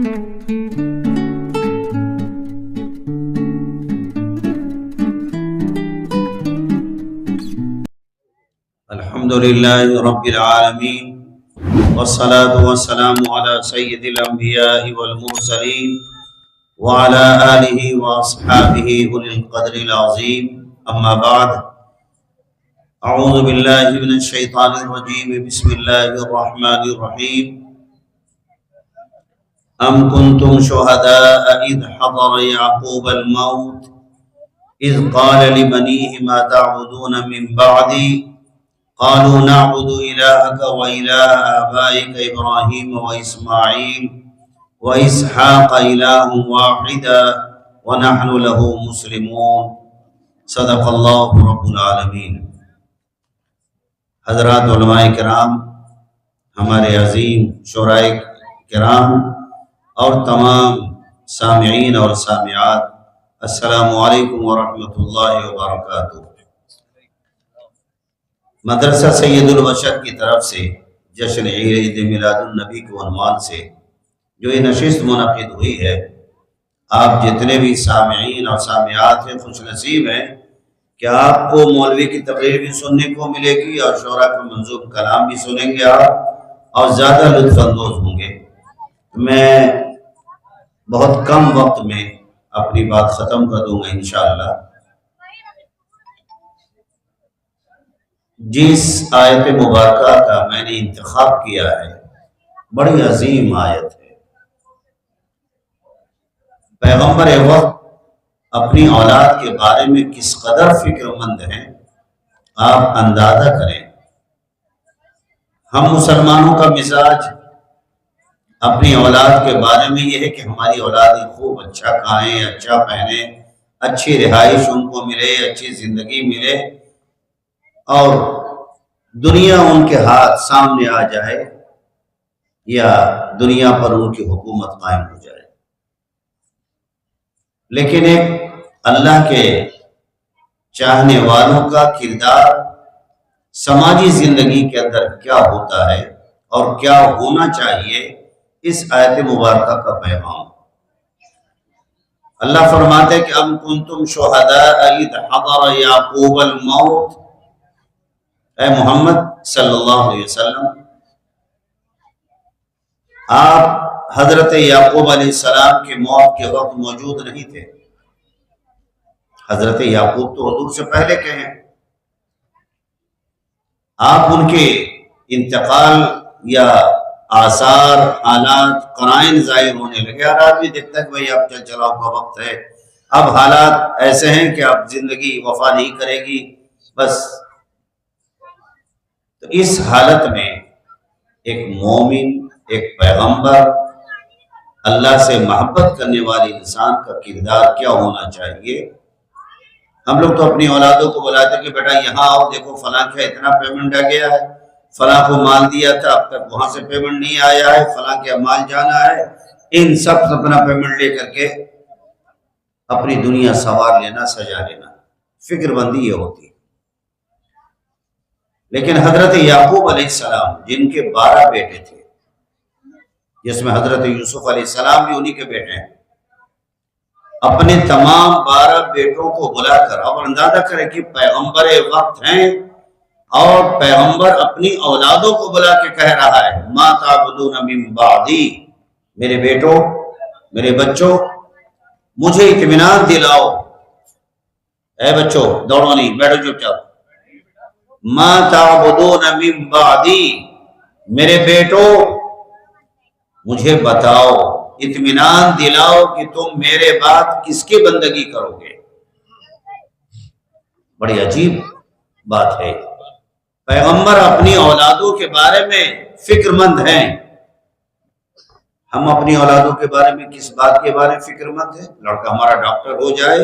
الحمد لله رب العالمين والصلاة والسلام على سيد الأنبياء والمرسلين وعلى آله وأصحابه أولي القدر العظيم أما بعد أعوذ بالله من الشيطان الرجيم بسم الله الرحمن الرحيم أم كنتم شهداء إذ حضر يعقوب الموت إذ قال لبنيه ما تعبدون من بعدي قالوا نعبد إلهك وإله آبائك إبراهيم وإسماعيل وإسحاق إله واحدا ونحن له مسلمون صدق اللہ رب العالمین۔ حضرات علماء کرام، ہمارے عظیم شعراء کرام اور تمام سامعین اور سامعات، السلام علیکم ورحمۃ اللہ وبرکاتہ۔ مدرسہ سید البشر کی طرف سے جشن عید میلاد النبی کے عنوان سے جو یہ نشست منعقد ہوئی ہے، آپ جتنے بھی سامعین اور سامعات ہیں خوش نصیب ہیں کہ آپ کو مولوی کی تقریر بھی سننے کو ملے گی اور شعراء کا منظوم کلام بھی سنیں گے آپ، اور زیادہ لطف اندوز ہوں گے۔ میں بہت کم وقت میں اپنی بات ختم کر دوں گا انشاءاللہ۔ جس آیت مبارکہ کا میں نے انتخاب کیا ہے بڑی عظیم آیت ہے۔ پیغمبر وقت اپنی اولاد کے بارے میں کس قدر فکر مند ہیں آپ اندازہ کریں۔ ہم مسلمانوں کا مزاج اپنی اولاد کے بارے میں یہ ہے کہ ہماری اولادیں خوب اچھا کھائیں، اچھا پہنیں، اچھی رہائش ان کو ملے، اچھی زندگی ملے، اور دنیا ان کے ہاتھ سامنے آ جائے یا دنیا پر ان کی حکومت قائم ہو جائے۔ لیکن ایک اللہ کے چاہنے والوں کا کردار سماجی زندگی کے اندر کیا ہوتا ہے اور کیا ہونا چاہیے، اس آیت مبارکہ کا پیغام۔ اللہ فرماتے کہ ام کنتم شہداء اذ حضر یعقوب الموت، اے محمد صلی اللہ علیہ وسلم، آپ حضرت یعقوب علیہ السلام کے موت کے وقت موجود نہیں تھے۔ حضرت یعقوب تو حضور سے پہلے کے ہیں، آپ ان کے انتقال یا آثار، حالات، قرائن ظاہر ہونے لگے، اور آدمی دیکھتا ہے کہ بھئی اب چل چلاؤ کا وقت ہے، اب حالات ایسے ہیں کہ اب زندگی وفا نہیں کرے گی، بس۔ تو اس حالت میں ایک مومن، ایک پیغمبر، اللہ سے محبت کرنے والے انسان کا کردار کیا ہونا چاہیے۔ ہم لوگ تو اپنی اولادوں کو بلاتے کہ بیٹا یہاں آؤ، دیکھو فلاں کا اتنا پیمنٹ آ گیا ہے، فلاں کو مال دیا تھا اب تک وہاں سے پیمنٹ نہیں آیا ہے، فلاں کے مال جانا ہے، ان سب سے اپنا پیمنٹ لے کر کے اپنی دنیا سنوار لینا، سجا لینا، فکر بندی یہ ہوتی ہے۔ لیکن حضرت یعقوب علیہ السلام جن کے 12 بیٹے تھے، جس میں حضرت یوسف علیہ السلام بھی انہی کے بیٹے ہیں، اپنے تمام 12 بیٹوں کو بلا کر، اب اندازہ کریں کہ پیغمبر وقت ہیں اور پیغمبر اپنی اولادوں کو بلا کے کہہ رہا ہے ما تعبدون من بعدی، میرے بیٹوں، میرے بچوں، مجھے اطمینان دلاؤ۔ اے بچوں دوڑو نہیں، بیٹھو چپ چاپ۔ ما تعبدون من بعدی، میرے بیٹوں مجھے بتاؤ، اطمینان دلاؤ کہ تم میرے بعد کس کی بندگی کرو گے۔ بڑی عجیب بات ہے، پیغمبر اپنی اولادوں کے بارے میں فکر مند ہیں۔ ہم اپنی اولادوں کے بارے میں کس بات کے بارے میں فکر مند ہیں؟ لڑکا ہمارا ڈاکٹر ہو جائے،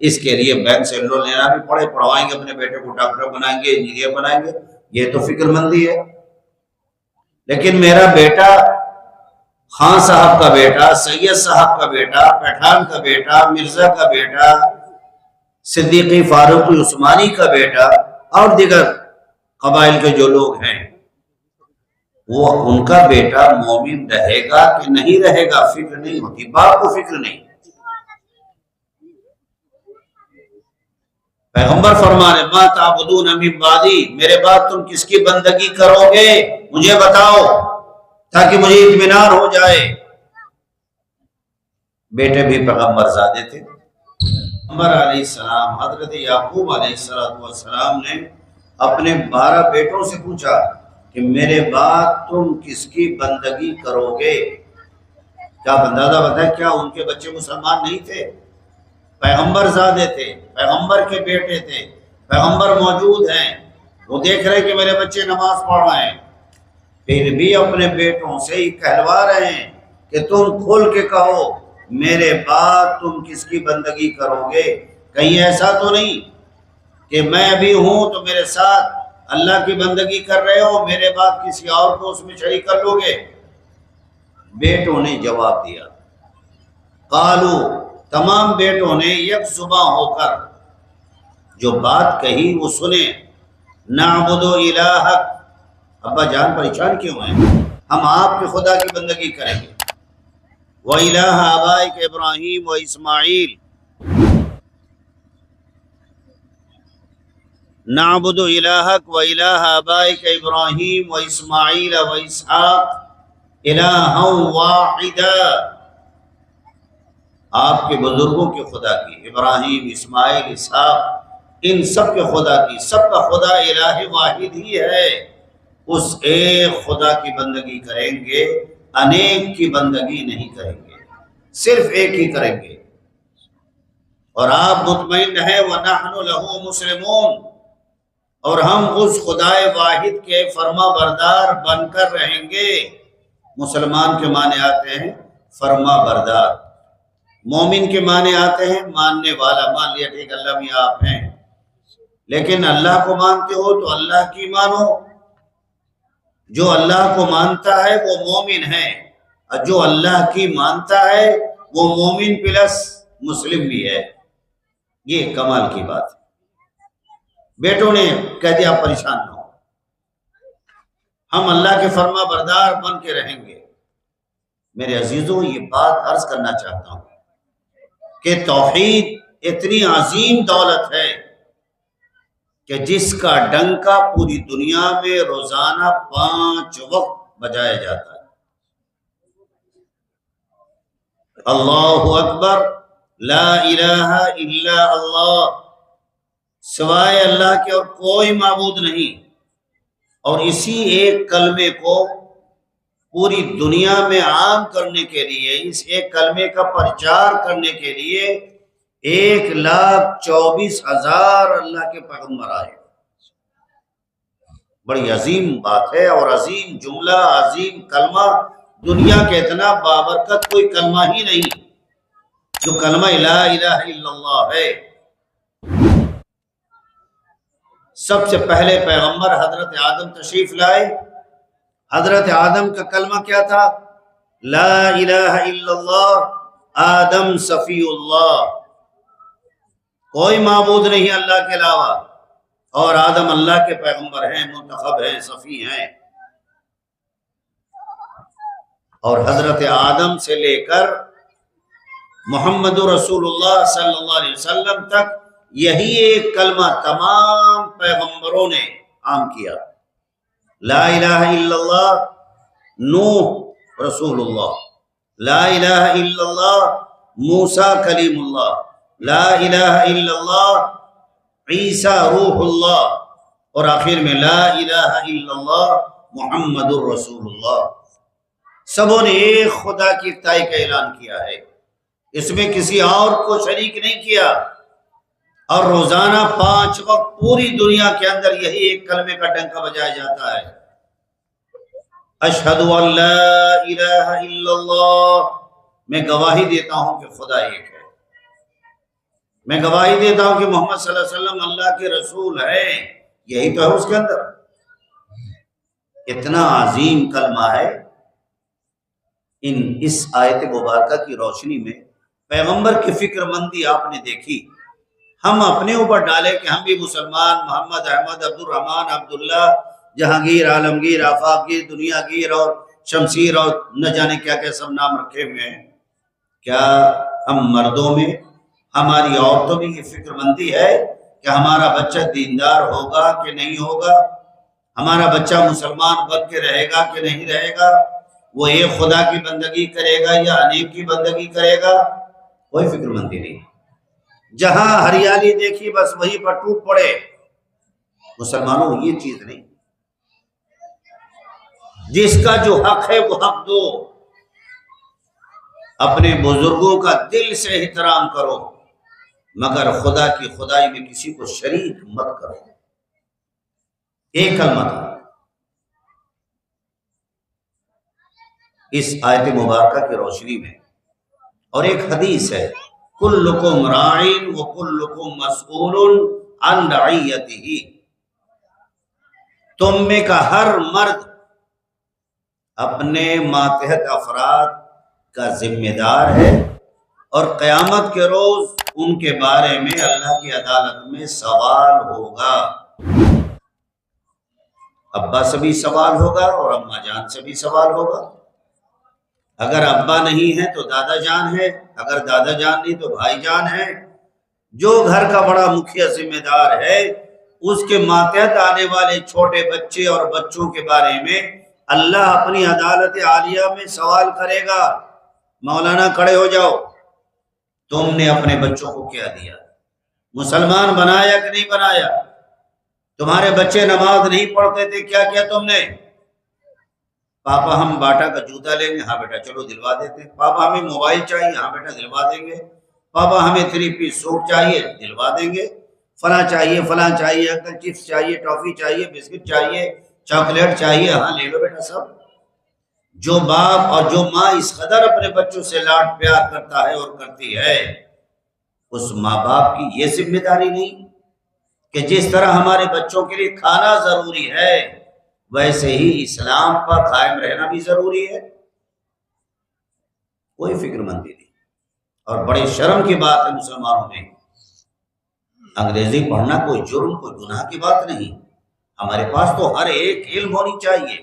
اس کے لیے بینک سے لون لینا بھی پڑے، پڑھوائیں گے اپنے بیٹے کو، ڈاکٹر بنائیں گے، انجینئر بنائیں گے، یہ تو فکر مندی ہے۔ لیکن میرا بیٹا خان صاحب کا بیٹا، سید صاحب کا بیٹا، پٹھان کا بیٹا، مرزا کا بیٹا، صدیقی فاروقی عثمانی کا بیٹا، اور دیگر قبائل کے جو لوگ ہیں، وہ ان کا بیٹا مومن رہے گا کہ نہیں رہے گا فکر نہیں ہوتی، باپ کو فکر نہیں۔ پیغمبر فرمانے ما تعبدون من بعدی، میرے بعد تم کس کی بندگی کرو گے مجھے بتاؤ تاکہ مجھے اطمینان ہو جائے۔ بیٹے بھی پیغمبر زادے تھے۔ پیغمبر علیہ السلام حضرت یعقوب علیہ السلام نے اپنے 12 بیٹوں سے پوچھا کہ میرے بعد تم کس کی بندگی کرو گے؟ کیا اندازہ بتائیں کیا ان کے بچے مسلمان نہیں تھے؟ پیغمبر زادے تھے، پیغمبر کے بیٹے تھے، پیغمبر موجود ہیں، وہ دیکھ رہے کہ میرے بچے نماز پڑھ رہے ہیں، پھر بھی اپنے بیٹوں سے ہی کہلوا رہے ہیں کہ تم کھول کے کہو میرے بعد تم کس کی بندگی کرو گے؟ کہیں ایسا تو نہیں کہ میں ابھی ہوں تو میرے ساتھ اللہ کی بندگی کر رہے ہو، میرے بعد کسی اور کو اس میں شریک کر لو گے؟ بیٹوں نے جواب دیا، قالو، تمام بیٹوں نے یک زباں ہو کر جو بات کہی وہ سنے، نعبد الہک، ابا جان پریشان کیوں ہیں؟ ہم آپ کے خدا کی بندگی کریں گے، وَإِلَٰهَ آبَائِكَ ابراہیم و اسماعیل، نعبد الہک و الہ آبائک ابراہیم و اسماعیل و اسحاق الہا واحدا، آپ کے بزرگوں کے خدا کی، ابراہیم، اسماعیل، اسحاق، ان سب کے خدا کی، سب کا خدا الہ واحد ہی ہے، اس ایک خدا کی بندگی کریں گے، انیک کی بندگی نہیں کریں گے، صرف ایک ہی کریں گے۔ اور آپ مطمئن ہیں وَنَحْنُ لَهُ مُسْلِمُونَ، اور ہم اس خدائے واحد کے فرما بردار بن کر رہیں گے۔ مسلمان کے معنی آتے ہیں فرما بردار، مومن کے معنی آتے ہیں ماننے والا، مان لیا ٹھیک اللہ میاں آپ ہیں، لیکن اللہ کو مانتے ہو تو اللہ کی مانو، جو اللہ کو مانتا ہے وہ مومن ہے، اور جو اللہ کی مانتا ہے وہ مومن پلس مسلم بھی ہے۔ یہ کمال کی بات ہے۔ بیٹوں نے کہہ دیا پریشان نہ ہو، ہم اللہ کے فرما بردار بن کے رہیں گے۔ میرے عزیزوں یہ بات عرض کرنا چاہتا ہوں کہ توحید اتنی عظیم دولت ہے کہ جس کا ڈنکا پوری دنیا میں روزانہ 5 وقت بجایا جاتا ہے۔ اللہ اکبر، لا الہ الا اللہ، سوائے اللہ کے اور کوئی معبود نہیں، اور اسی ایک کلمے کو پوری دنیا میں عام کرنے کے لیے، اس ایک کلمے کا پرچار کرنے کے لیے 1,24,000 اللہ کے پیغمبر آئے۔ بڑی عظیم بات ہے اور عظیم جملہ، عظیم کلمہ، دنیا کے اتنا بابرکت کوئی کلمہ ہی نہیں جو کلمہ لا الہ الا اللہ ہے۔ سب سے پہلے پیغمبر حضرت آدم تشریف لائے، حضرت آدم کا کلمہ کیا تھا؟ لا الہ الا اللہ، آدم صفی اللہ، کوئی معبود نہیں اللہ کے علاوہ، اور آدم اللہ کے پیغمبر ہیں، منتخب ہیں، صفی ہیں۔ اور حضرت آدم سے لے کر محمد رسول اللہ صلی اللہ علیہ وسلم تک یہی ایک کلمہ تمام پیغمبروں نے عام کیا، لا الہ الا اللہ۔ نوح رسول اللہ، لا الہ الا اللہ۔ موسیٰ کلیم اللہ، لا الہ الا اللہ۔ عیسیٰ روح اللہ، اور آخر میں لا الہ الا اللہ محمد الرسول اللہ۔ سبوں نے ایک خدا کی اکتائی کا اعلان کیا ہے، اس میں کسی اور کو شریک نہیں کیا، اور روزانہ 5 وقت پوری دنیا کے اندر یہی ایک کلمے کا ڈنکا بجایا جاتا ہے، اشہد ان لا الہ الا اللہ، میں گواہی دیتا ہوں کہ خدا ایک ہے، میں گواہی دیتا ہوں کہ محمد صلی اللہ علیہ وسلم اللہ کے رسول ہے، یہی تو ہے اس کے اندر۔ اتنا عظیم کلمہ ہے۔ اس آیت مبارکہ کی روشنی میں پیغمبر کی فکر مندی آپ نے دیکھی۔ ہم اپنے اوپر ڈالے کہ ہم بھی مسلمان، محمد، احمد، عبد الرحمن، عبداللہ، جہانگیر، عالمگیر، آفاقگیر، دنیا گیر اور شمشیر اور نہ جانے کیا کیا سب نام رکھے ہوئے ہیں۔ کیا ہم مردوں میں، ہماری عورتوں میں یہ فکر مندی ہے کہ ہمارا بچہ دیندار ہوگا کہ نہیں ہوگا، ہمارا بچہ مسلمان بن کے رہے گا کہ نہیں رہے گا، وہ ایک خدا کی بندگی کرے گا یا انیک کی بندگی کرے گا؟ کوئی فکر مندی نہیں۔ جہاں ہریالی دیکھی بس وہیں پر ٹوٹ پڑے۔ مسلمانوں یہ چیز نہیں، جس کا جو حق ہے وہ حق دو، اپنے بزرگوں کا دل سے احترام کرو، مگر خدا کی خدائی میں کسی کو شریک مت کرو۔ ایک کلمہ تھا۔ اس آیت مبارکہ کی روشنی میں اور ایک حدیث ہے، کلکم راعٍ وکلکم مسئول عن رعیتہ، تم میں کا ہر مرد اپنے ماتحت افراد کا ذمہ دار ہے اور قیامت کے روز ان کے بارے میں اللہ کی عدالت میں سوال ہوگا۔ ابا سے بھی سوال ہوگا اور اماں جان سے بھی سوال ہوگا۔ اگر ابا نہیں ہے تو دادا جان ہے، اگر دادا جان نہیں تو بھائی جان ہے۔ جو گھر کا بڑا مکھیا ذمہ دار ہے اس کے ماتحت آنے والے چھوٹے بچے اور بچوں کے بارے میں اللہ اپنی عدالت عالیہ میں سوال کرے گا۔ مولانا کھڑے ہو جاؤ، تم نے اپنے بچوں کو کیا دیا؟ مسلمان بنایا کہ نہیں بنایا؟ تمہارے بچے نماز نہیں پڑھتے تھے، کیا کیا تم نے؟ پاپا ہم باٹا کا جوتا لیں گے، ہاں بیٹا چلو دلوا دیتے ہیں۔ پاپا ہمیں موبائل چاہیے، ہاں بیٹا دلوا دیں گے۔ پاپا ہمیں 3 پیس سوٹ چاہیے، دلوا دیں گے۔ فلاں چاہیے، فلاں چاہیے، انکل چپس چاہیے، ٹافی چاہیے، بسکٹ چاہیے، چاکلیٹ چاہیے، ہاں لے لو بیٹا سب۔ جو باپ اور جو ماں اس قدر اپنے بچوں سے لاڈ پیار کرتا ہے اور کرتی ہے، اس ماں باپ کی یہ ذمہ داری نہیں کہ جس طرح ہمارے بچوں کے لیے کھانا ضروری ہے ویسے ہی اسلام پر قائم رہنا بھی ضروری ہے؟ کوئی فکر مندی نہیں۔ اور بڑے شرم کی بات ہے مسلمانوں میں، انگریزی پڑھنا کوئی جرم، کوئی گناہ کی بات نہیں۔ ہمارے پاس تو ہر ایک علم ہونی چاہیے،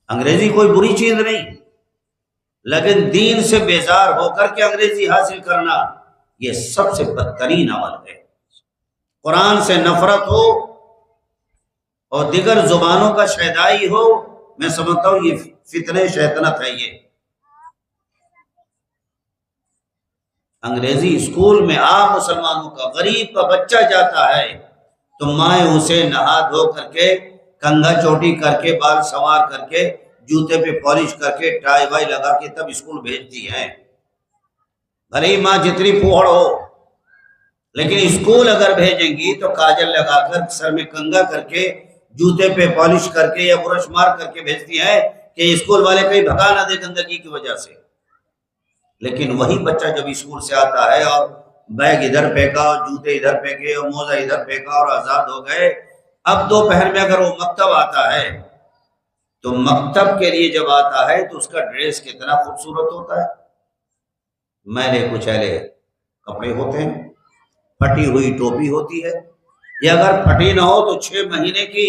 انگریزی کوئی بری چیز نہیں، لیکن دین سے بیزار ہو کر کے انگریزی حاصل کرنا یہ سب سے بدترین عمل ہے۔ قرآن سے نفرت ہو اور دیگر زبانوں کا شیدائی ہو، میں سمجھتا ہوں یہ فتنہ شیطنت ہے۔ یہ انگریزی اسکول میں عام مسلمانوں کا، غریب کا بچہ جاتا ہے تو مائیں اسے نہا دھو کر کے، کنگھا چوٹی کر کے، بال سنوار کر کے، جوتے پہ پالش کر کے، ٹائی وائی لگا کے تب اسکول بھیجتی ہیں۔ بھلے ہی ماں جتنی پھوڑ ہو، لیکن اسکول اگر بھیجیں گی تو کاجل لگا کر، سر میں کنگھا کر کے، جوتے پہ پالش کر کے یا برش مار کر کے بھیجتی ہیں کہ اسکول والے کہیں بھگا نہ دے گندگی کی وجہ سے۔ لیکن وہی بچہ جب اسکول سے آتا ہے اور بیگ ادھر پھینکا اور جوتے ادھر پھینکے اور موزہ ادھر پھینکا اور آزاد ہو گئے، اب دوپہر میں اگر وہ مکتب آتا ہے تو مکتب کے لیے جب آتا ہے تو اس کا ڈریس کتنا خوبصورت ہوتا ہے، میلے کچیلے کپڑے ہوتے ہیں، پھٹی ہوئی ٹوپی ہوتی ہے، یا اگر پھٹی نہ ہو تو 6 مہینے کی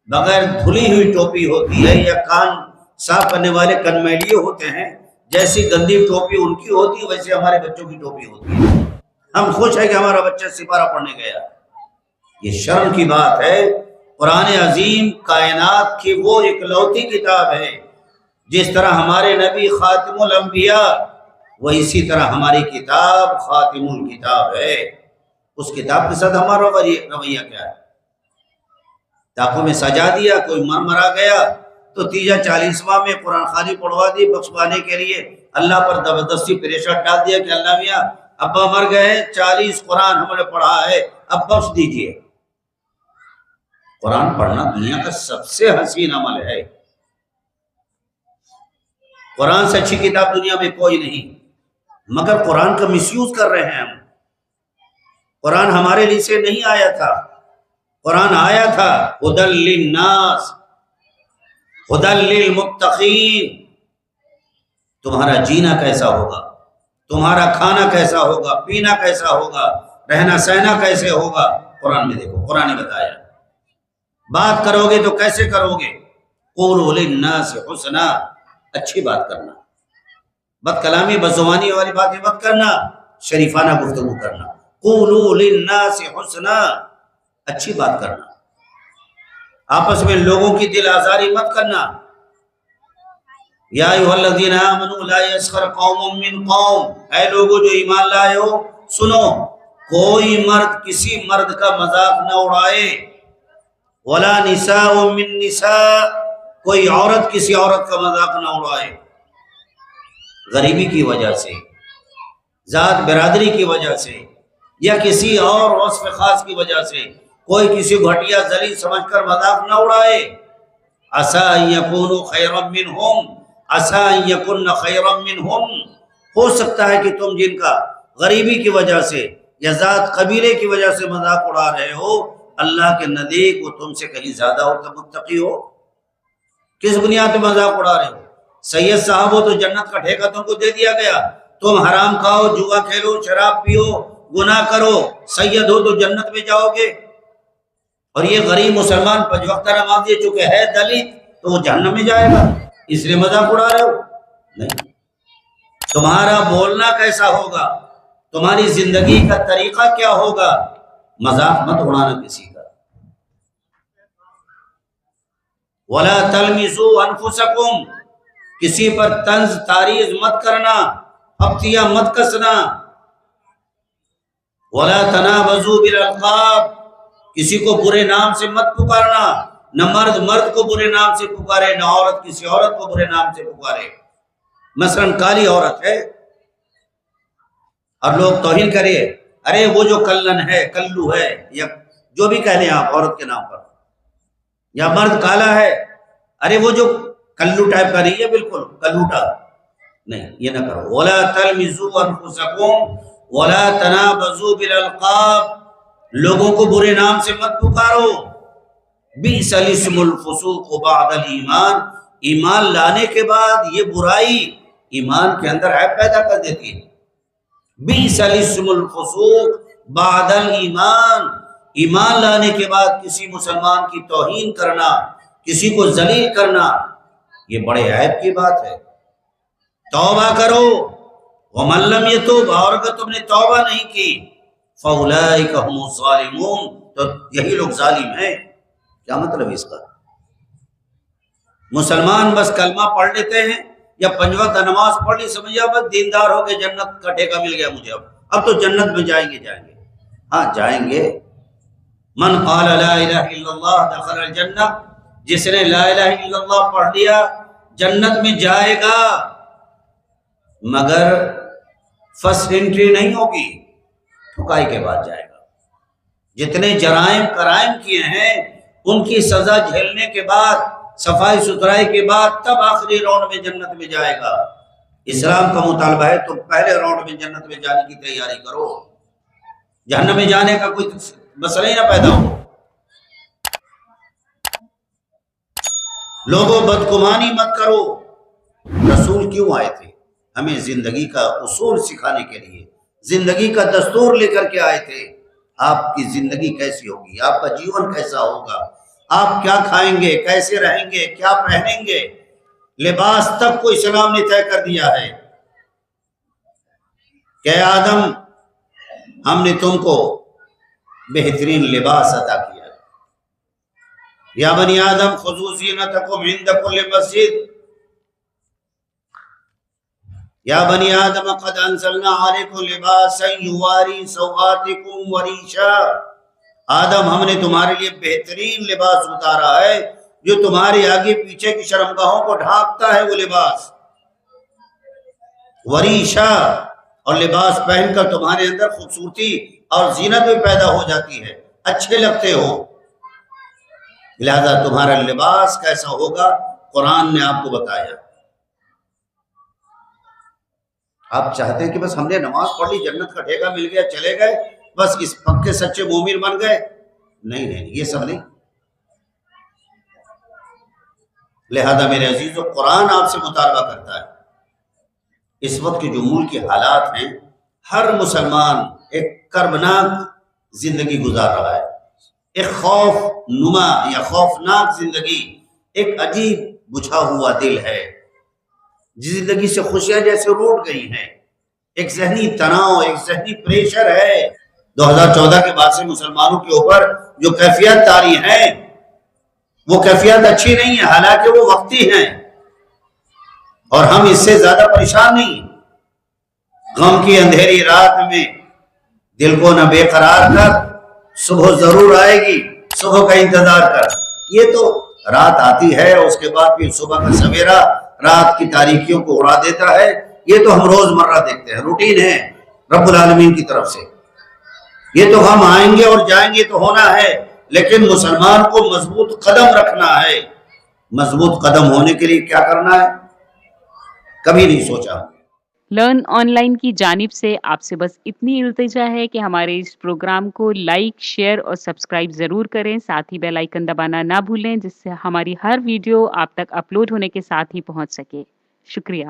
بغیر دھلی ہوئی ٹوپی ہوتی ہے، یا کان صاف کرنے والے کنمیلیے ہوتے ہیں، جیسی گندی ٹوپی ان کی ہوتی ہے ویسے ہمارے بچوں کی ٹوپی ہوتی ہے۔ ہم خوش ہیں کہ ہمارا بچہ سپارہ پڑھنے گیا۔ یہ شرم کی بات ہے۔ قرآن عظیم کائنات کی وہ اکلوتی کتاب ہے، جس طرح ہمارے نبی خاتم الانبیاء، وہ اسی طرح ہماری کتاب خاتم الکتاب ہے۔ اس کتاب کے ساتھ ہمارا رویہ کیا ہے؟ ٹاکوں میں سجا دیا، کوئی مرا گیا تو 40واں میں قرآن خوانی پڑھوا دی بخشوانے کے لیے، اللہ پر زبردستی پریشر ڈال دیا کہ اللہ میاں ابا مر گئے ہیں، 40 قرآن ہم نے پڑھا ہے، اب بخش دیجئے۔ قرآن پڑھنا دنیا کا سب سے حسین عمل ہے۔ قرآن سے اچھی کتاب دنیا میں کوئی نہیں، مگر قرآن کا مس یوز کر رہے ہیں ہم۔ قرآن ہمارے لیے سے نہیں آیا تھا، قرآن آیا تھا ہدی للناس، ہدی للمتقین۔ تمہارا جینا کیسا ہوگا، تمہارا کھانا کیسا ہوگا، پینا کیسا ہوگا، رہنا سہنا کیسے ہوگا، قرآن میں دیکھو، قرآن نے بتایا۔ بات کرو گے تو کیسے کرو گے؟ قولوا للناس حسنا، اچھی بات کرنا، بد کلامی بدزبانی والی باتیں مت کرنا، شریفانہ گفتگو کرنا۔ قولوا للناس حسنا، اچھی بات کرنا، آپس میں لوگوں کی دل آزاری مت کرنا۔ یا ایھا الذین آمنوا لا یسخر قوم من قوم، اے لوگو جو ایمان لائے ہو سنو، کوئی مرد کسی مرد کا مذاق نہ اڑائے، ولا نساء من نساء، کوئی عورت کسی عورت کا مذاق نہ اڑائے، غریبی کی وجہ سے، ذات برادری کی وجہ سے، یا کسی اور وصف خاص کی وجہ سے کوئی کسی گھٹیا ذلیل سمجھ کر مذاق نہ اڑائے۔ عسیٰ ان یکونوا خیرا منہم، عسیٰ ان یکن خیرا منہم، ہو سکتا ہے کہ تم جن کا غریبی کی وجہ سے یا ذات قبیلے کی وجہ سے مذاق اڑا رہے ہو، اللہ کے نزدیک وہ تم سے کہیں زیادہ ہو تو متقی ہو۔ کس بنیاد پہ مذاق اڑا رہے ہو؟ سید صاحب ہو تو جنت کا ٹھیکہ تم کو دے دیا گیا، تم حرام کھاؤ، جوا کھیلو، شراب پیو، گناہ کرو، سید ہو تو جنت میں جاؤ گے، اور یہ غریب مسلمان پنج وقتہ نمازی چونکہ ہے دلت تو وہ جہنم میں جائے گا، اس لیے مذاق اڑا رہے ہو؟ نہیں۔ تمہارا بولنا کیسا ہوگا، تمہاری زندگی کا طریقہ کیا ہوگا، مذاق مت اڑانا کسی کا۔ وَلَا تَلْمِزُوا أَنفُسَكُمْ، کسی پر طنز تاریز مت کرنا، پھپتیاں مت کسنا۔ وَلَا تَنَابَزُوا بِالْأَلْقَابِ، کسی کو برے نام سے مت پکارنا، نہ مرد مرد کو برے نام سے پکارے، نہ عورت کسی عورت کو برے نام سے پکارے۔ مثلا کالی عورت ہے اور لوگ توہین کرے، ارے وہ جو کلن ہے، کلو ہے، یا جو بھی کہہ لیں آپ عورت کے نام پر، یا مرد کالا ہے، ارے وہ جو کلو ٹائپ کا نہیں ہے، بالکل کلوٹا نہیں، یہ نہ کرو۔ وَلَا تَلْمِزُوا أَنفُسَكُمْ وَلَا تَنَابَزُوا بِالْأَلْقَابِ، لوگوں کو برے نام سے مت پکارو۔ بِئْسَ الِاسْمُ الْفُسُوقُ بَعْدَ الْإِيمَانِ، ایمان لانے کے بعد یہ برائی ایمان کے اندر عیب پیدا کر دیتی ہے۔ بِئْسَ الِاسْمُ الْفُسُوقُ بَعْدَ الْإِيمَانِ، ایمان لانے کے بعد کسی مسلمان کی توہین کرنا، کسی کو ذلیل کرنا، یہ بڑے عیب کی بات ہے۔ توبہ کرو، وَمَن لَّمْ يَتُوبْ، اور اگر تم نے توبہ نہیں کی، فَأُولَٰئِكَ هُمُ الظَّالِمُونَ، تو یہی لوگ ظالم ہیں۔ کیا مطلب اس کا؟ مسلمان بس کلمہ پڑھ لیتے ہیں یا پنج وقت نماز پڑھ لی، سمجھا بس دیندار ہو کے جنت کا ٹھیکہ مل گیا مجھے، اب تو جنت میں جائیں گے۔ ہاں جائیں گے۔ من قال لا الہ الا اللہ دخل الجنہ، جس نے لا الہ الا اللہ پڑھ لیا جنت میں جائے گا، مگر فرسٹ انٹری نہیں ہوگی، ٹھکائی کے بعد جائے گا۔ جتنے جرائم کرائم کیے ہیں ان کی سزا جھیلنے کے بعد، صفائی ستھرائی کے بعد، تب آخری راؤنڈ میں جنت میں جائے گا۔ اسلام کا مطالبہ ہے تو پہلے راؤنڈ میں جنت میں جانے کی تیاری کرو، جہنم میں جانے کا کوئی مسئلہ ہی نہ پیدا ہو۔ لوگوں بدگمانی مت کرو۔ رسول کیوں آئے تھے؟ ہمیں زندگی کا اصول سکھانے کے لیے، زندگی کا دستور لے کر کے آئے تھے۔ آپ کی زندگی کیسی ہوگی، آپ کا جیون کیسا ہوگا، آپ کیا کھائیں گے، کیسے رہیں گے، کیا پہنیں گے، لباس تک کو اسلام نے طے کر دیا ہے کہ آدم ہم نے تم کو بہترین لباس عطا کیا۔ یا بنی آدم خذوا زینتکم عند کل مسجد، یا بنی آدم قد انزلنا علیکم لباسا یواری سوآتکم وریشا، آدم ہم نے تمہارے لیے بہترین لباس اتارا ہے جو تمہارے آگے پیچھے کی شرمگاہوں کو ڈھانپتا ہے، وہ لباس وریشا، اور لباس پہن کر تمہارے اندر خوبصورتی اور زینت بھی پیدا ہو جاتی ہے، اچھے لگتے ہو۔ لہذا تمہارا لباس کیسا ہوگا قرآن نے آپ کو بتایا۔ آپ چاہتے ہیں کہ بس ہم نے نماز پڑھ لی، جنت کا ٹھیکہ مل گیا، چلے گئے، بس اس پکے سچے مومن بن گئے؟ نہیں نہیں، یہ سب نہیں۔ لہذا میرے عزیزو، قرآن آپ سے مطالبہ کرتا ہے۔ اس وقت کے جو ملک کے حالات ہیں، ہر مسلمان ایک کربناک زندگی گزار رہا ہے، ایک خوف نما یا خوفناک زندگی ایک عجیب بجھا ہوا دل ہے، زندگی سے خوشیاں جیسے روٹ گئی ہیں، ایک ذہنی تناؤ، ایک ذہنی پریشر ہے۔ 2014 کے بعد سے مسلمانوں کے اوپر جو کیفیت طاری ہیں وہ کیفیت اچھی نہیں ہے، حالانکہ وہ وقتی ہیں اور ہم اس سے زیادہ پریشان نہیں ہیں۔ غم کی اندھیری رات میں دل کو نہ بے قرار کر، صبح ضرور آئے گی، صبح کا انتظار کر۔ یہ تو رات آتی ہے اور اس کے بعد پھر صبح کا سویرا رات کی تاریکیوں کو اڑا دیتا ہے۔ یہ تو ہم روز مرہ دیکھتے ہیں، روٹین ہے رب العالمین کی طرف سے۔ یہ تو ہم آئیں گے اور جائیں گے تو ہونا ہے، لیکن مسلمان کو مضبوط قدم رکھنا ہے۔ مضبوط قدم ہونے کے لیے کیا کرنا ہے، کبھی نہیں سوچا۔ لرن آن لائن کی جانب سے آپ سے بس اتنی التجا ہے کہ ہمارے اس پروگرام کو لائک، شیئر اور سبسکرائب ضرور کریں، ساتھ ہی بیل آئیکن دبانا نہ بھولیں، جس سے ہماری ہر ویڈیو آپ تک اپلوڈ ہونے کے ساتھ ہی پہنچ سکے۔ شکریہ۔